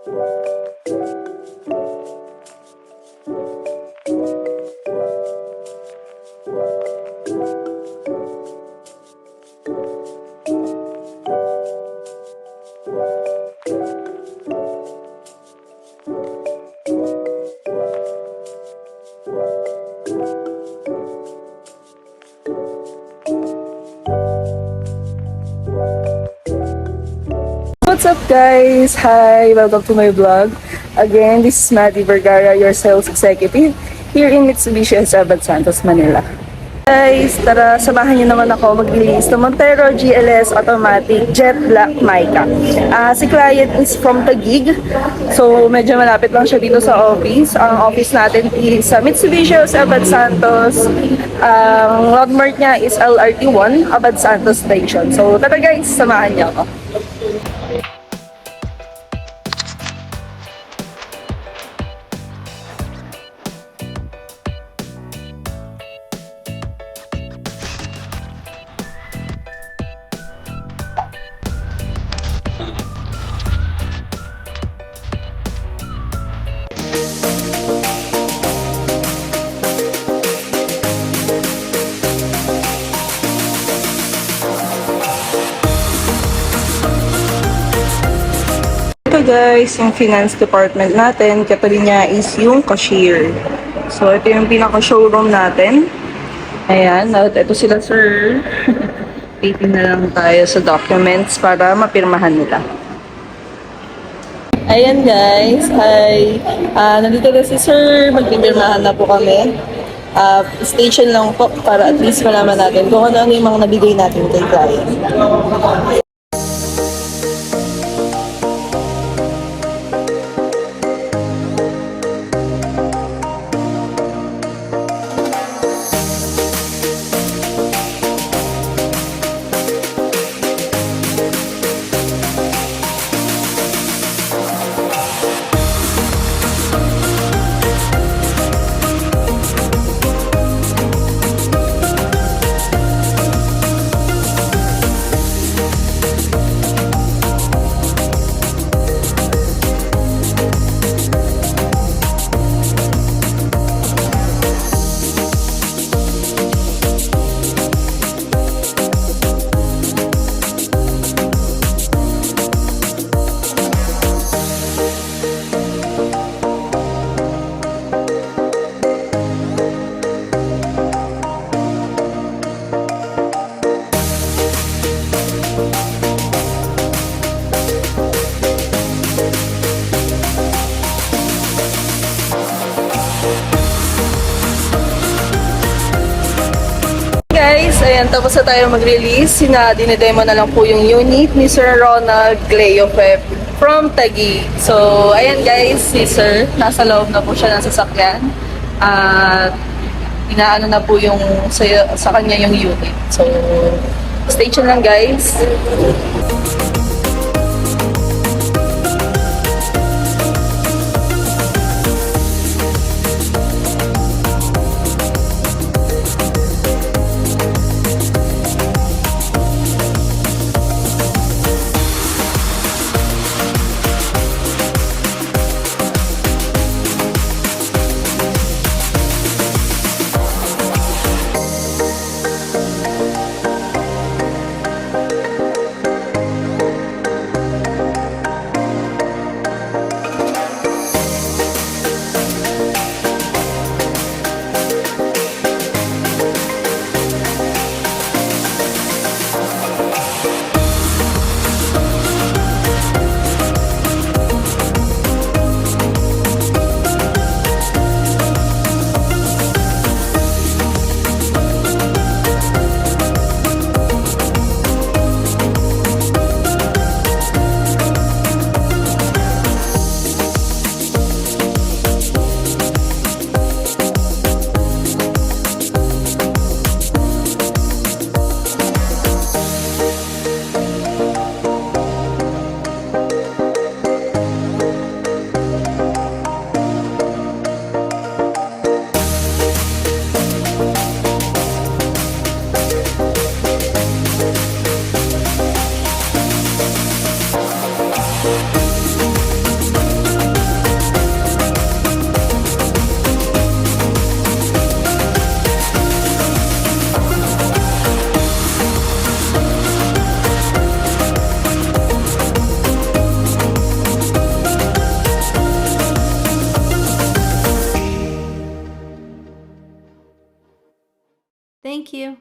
What's up guys? Hi! Welcome to my vlog. Again, this is Maddie Vergara, your sales executive here in Mitsubishi Sabat Santos, Manila. Guys, tara samahan niyo naman ako mag-release ng Montero GLS Automatic Jet Black Mica. Si client is from Taguig, so medyo malapit lang siya dito sa office. Ang office natin is sa Mitsubishi Abad Santos. Ang landmark niya is LRT1 Abad Santos Station. So tara guys, samahan niyo ako. Ito guys, yung finance department natin, katabi niya is yung cashier. So ito yung pinaka-showroom natin. Ayan, ito sila sir. Waiting na lang tayo sa documents para mapirmahan nila. Ayan guys, hi. Nandito na si sir, magpipirmahan na po kami. Station lang po para at least malaman natin kung ano yung mga nabigay natin kay client. Guys, ayan, tapos na tayo mag-release. Dinedemo na lang po yung unit ni Sir Ronald Cleofep from Taguig. So, ayan guys, si Sir, nasa loob na po siya ng sasakyan. At inaano na po yung sa kanya yung unit. So, stay tuned lang guys. Thank you.